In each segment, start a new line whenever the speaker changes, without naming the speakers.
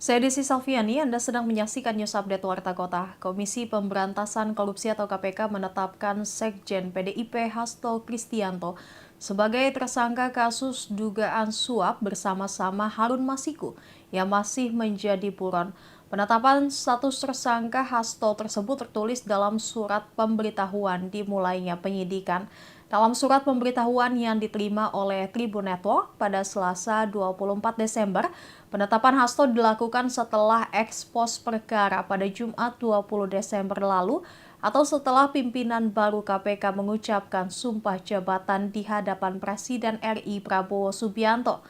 Saya Desi Salviani, Anda sedang menyaksikan News Update Warta Kota. Komisi Pemberantasan Korupsi atau KPK menetapkan Sekjen PDIP Hasto Kristianto sebagai tersangka kasus dugaan suap bersama-sama Harun Masiku yang masih menjadi buron. Penetapan status tersangka Hasto tersebut tertulis dalam surat pemberitahuan dimulainya penyidikan. Dalam surat pemberitahuan yang diterima oleh Tribun Network pada Selasa 24 Desember, penetapan Hasto dilakukan setelah ekspos perkara pada Jumat 20 Desember lalu atau setelah pimpinan baru KPK mengucapkan sumpah jabatan di hadapan Presiden RI Prabowo Subianto.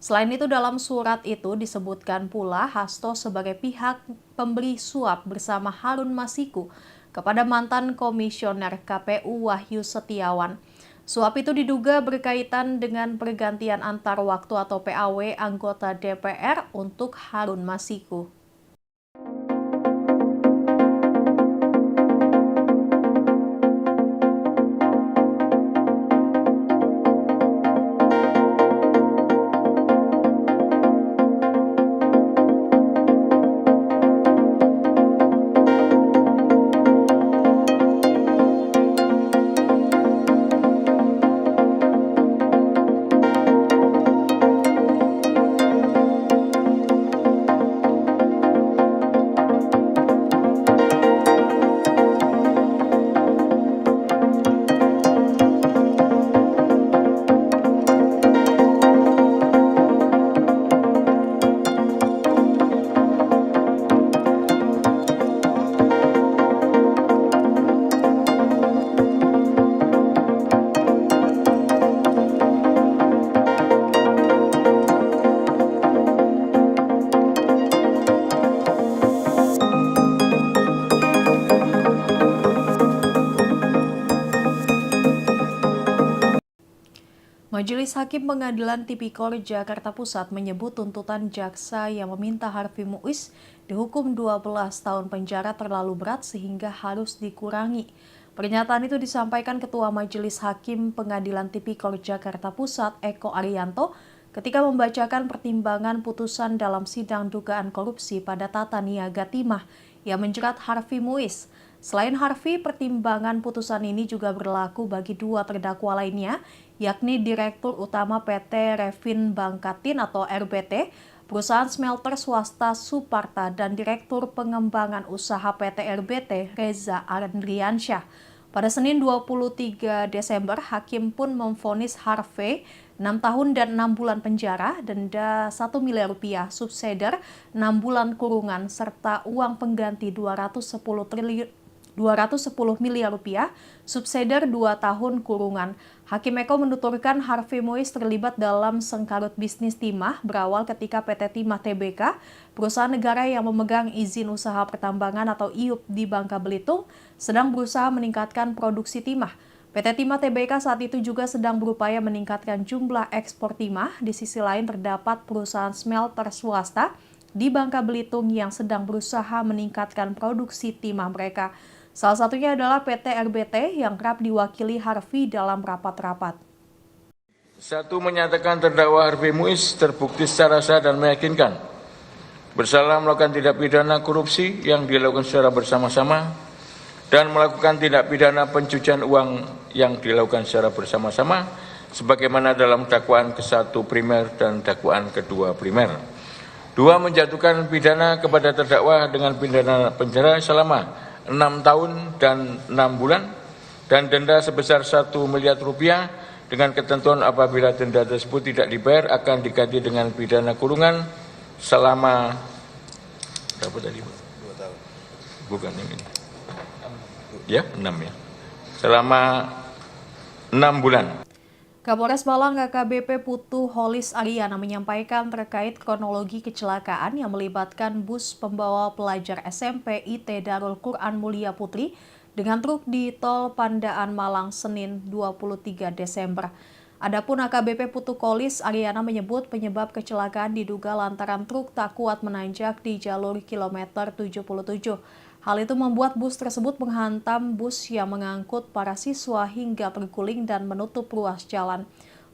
Selain itu dalam surat itu disebutkan pula Hasto sebagai pihak pemberi suap bersama Harun Masiku kepada mantan komisioner KPU Wahyu Setiawan. Suap itu diduga berkaitan dengan pergantian antar waktu atau PAW anggota DPR untuk Harun Masiku. Majelis Hakim Pengadilan Tipikor Jakarta Pusat menyebut tuntutan jaksa yang meminta Harvey Muiz dihukum 12 tahun penjara terlalu berat sehingga harus dikurangi. Pernyataan itu disampaikan Ketua Majelis Hakim Pengadilan Tipikor Jakarta Pusat Eko Arianto ketika membacakan pertimbangan putusan dalam sidang dugaan korupsi pada tata niaga timah yang menjerat Harvey Muiz. Selain Harvey, pertimbangan putusan ini juga berlaku bagi dua terdakwa lainnya, yakni Direktur Utama PT Revin Bangkatin atau RBT, perusahaan smelter swasta Suparta, dan Direktur Pengembangan Usaha PT RBT, Reza Andriansyah. Pada Senin 23 Desember, Hakim pun memvonis Harvey 6 tahun dan 6 bulan penjara, denda 1 miliar rupiah, subseder 6 bulan kurungan, serta uang pengganti 210 miliar rupiah, subseder 2 tahun kurungan. Hakim Eko menuturkan Harvey Muiz terlibat dalam sengkarut bisnis timah berawal ketika PT Timah Tbk, perusahaan negara yang memegang izin usaha pertambangan atau IUP di Bangka Belitung, sedang berusaha meningkatkan produksi timah. PT Timah Tbk saat itu juga sedang berupaya meningkatkan jumlah ekspor timah. Di sisi lain terdapat perusahaan smelter swasta di Bangka Belitung yang sedang berusaha meningkatkan produksi timah mereka. Salah satunya adalah PT RBT yang kerap diwakili Harvey dalam rapat-rapat.
Satu, menyatakan terdakwa Harvey Muiz terbukti secara sah dan meyakinkan bersalah melakukan tindak pidana korupsi yang dilakukan secara bersama-sama dan melakukan tindak pidana pencucian uang yang dilakukan secara bersama-sama sebagaimana dalam dakwaan ke-1 primer dan dakwaan kedua primer. 2, menjatuhkan pidana kepada terdakwa dengan pidana penjara selama 6 tahun dan 6 bulan dan denda sebesar 1 miliar rupiah dengan ketentuan apabila denda tersebut tidak dibayar akan diganti dengan pidana kurungan selama berapa tadi? 2 tahun. Bukan ini. Ya, 6 ya. Selama 6 bulan.
Kapolres Malang AKBP Putu Holis Ariana menyampaikan terkait kronologi kecelakaan yang melibatkan bus pembawa pelajar SMP IT Darul Quran Mulia Putri dengan truk di Tol Pandaan Malang Senin 23 Desember. Adapun AKBP Putu Holis Ariana menyebut penyebab kecelakaan diduga lantaran truk tak kuat menanjak di jalur kilometer 77. Hal itu membuat bus tersebut menghantam bus yang mengangkut para siswa hingga terguling dan menutup ruas jalan.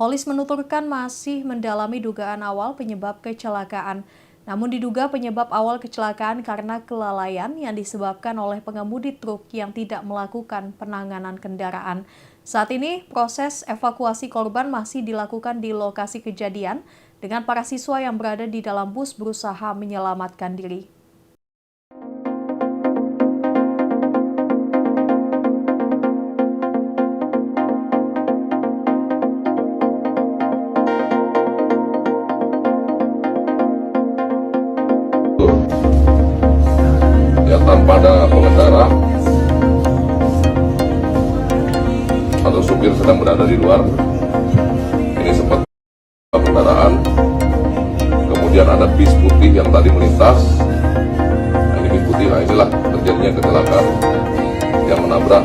Holis menuturkan masih mendalami dugaan awal penyebab kecelakaan. Namun diduga penyebab awal kecelakaan karena kelalaian yang disebabkan oleh pengemudi truk yang tidak melakukan penanganan kendaraan. Saat ini proses evakuasi korban masih dilakukan di lokasi kejadian dengan para siswa yang berada di dalam bus berusaha menyelamatkan diri.
Ya, tanpa ada pengendara atau supir sedang berada di luar. Ini sempat kendaraan, kemudian ada bis putih yang tadi melintas. Nah, ini bis putih, nah inilah terjadinya kecelakaan yang menabrak.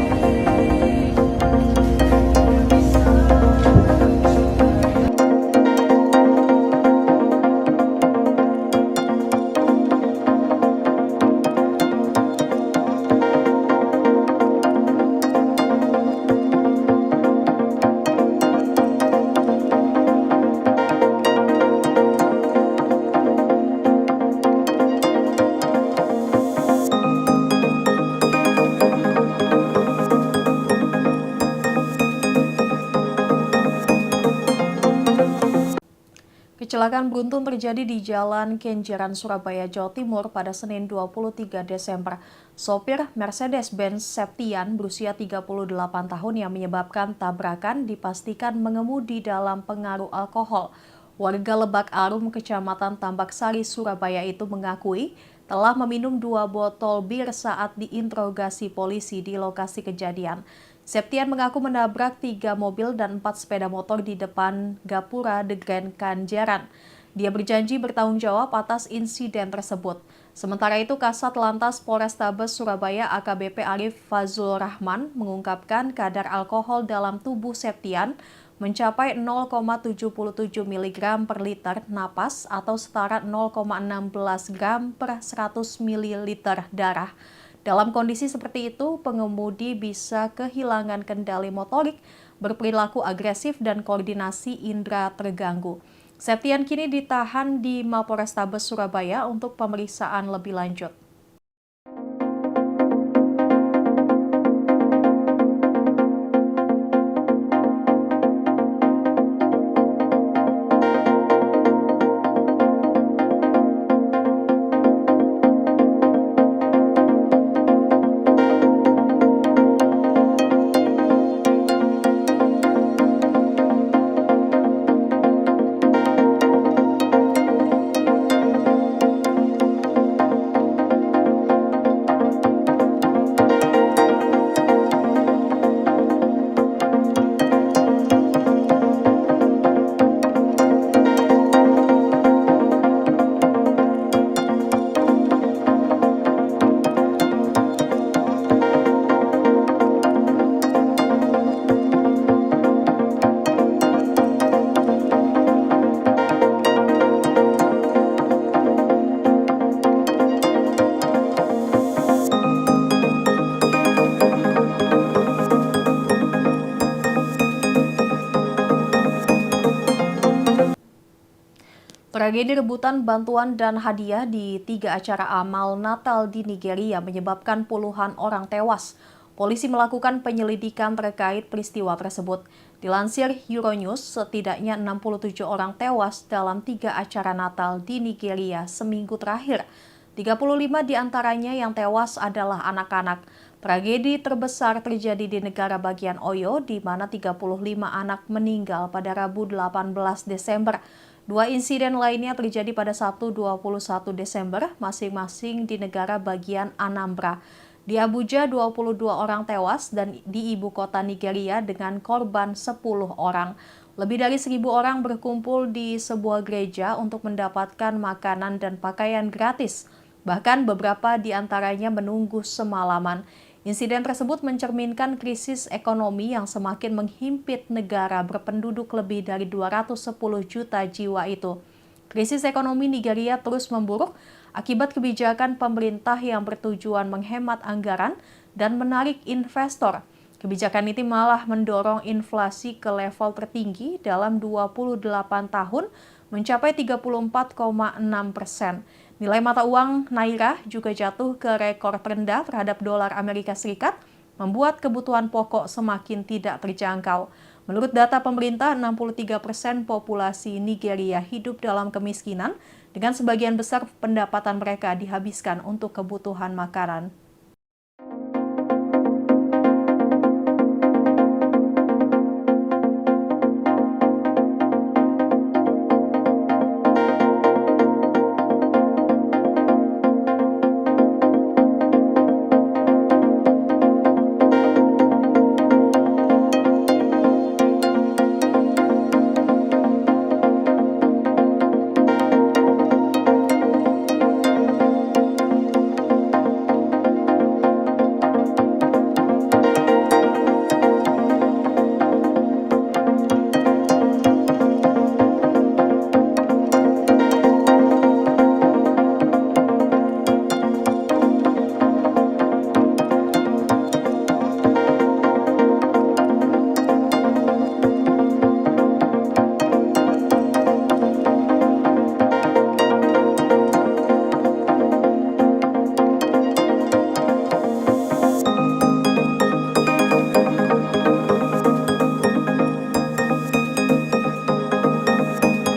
Kecelakaan beruntun terjadi di Jalan Kenjeran, Surabaya, Jawa Timur pada Senin 23 Desember. Sopir Mercedes-Benz Septian berusia 38 tahun yang menyebabkan tabrakan dipastikan mengemudi dalam pengaruh alkohol. Warga Lebak Arum, Kecamatan Tambak Sari, Surabaya itu mengakui telah meminum 2 botol bir saat diinterogasi polisi di lokasi kejadian. Septian mengaku menabrak 3 mobil dan 4 sepeda motor di depan Gapura The Grand Kenjeran. Dia berjanji bertanggung jawab atas insiden tersebut. Sementara itu, Kasat Lantas Polrestabes Surabaya AKBP Arif Fazul Rahman mengungkapkan kadar alkohol dalam tubuh Septian mencapai 0,77 mg per liter napas atau setara 0,16 gram per 100 ml darah. Dalam kondisi seperti itu, pengemudi bisa kehilangan kendali motorik, berperilaku agresif, dan koordinasi indera terganggu. Septian kini ditahan di Mapolrestabes Surabaya untuk pemeriksaan lebih lanjut. Tragedi rebutan bantuan dan hadiah di 3 acara amal Natal di Nigeria menyebabkan puluhan orang tewas. Polisi melakukan penyelidikan terkait peristiwa tersebut. Dilansir Euronews, setidaknya 67 orang tewas dalam 3 acara Natal di Nigeria seminggu terakhir. 35 diantaranya yang tewas adalah anak-anak. Tragedi terbesar terjadi di negara bagian Oyo, di mana 35 anak meninggal pada Rabu 18 Desember. 2 insiden lainnya terjadi pada Sabtu 21 Desember, masing-masing di negara bagian Anambra. Di Abuja, 22 orang tewas dan di ibu kota Nigeria dengan korban 10 orang. Lebih dari 1.000 orang berkumpul di sebuah gereja untuk mendapatkan makanan dan pakaian gratis. Bahkan beberapa di antaranya menunggu semalaman. Insiden tersebut mencerminkan krisis ekonomi yang semakin menghimpit negara berpenduduk lebih dari 210 juta jiwa itu. Krisis ekonomi Nigeria terus memburuk akibat kebijakan pemerintah yang bertujuan menghemat anggaran dan menarik investor. Kebijakan ini malah mendorong inflasi ke level tertinggi dalam 28 tahun, mencapai 34,6%. Nilai mata uang Naira juga jatuh ke rekor terendah terhadap dolar Amerika Serikat, membuat kebutuhan pokok semakin tidak terjangkau. Menurut data pemerintah, 63% populasi Nigeria hidup dalam kemiskinan, dengan sebagian besar pendapatan mereka dihabiskan untuk kebutuhan makanan.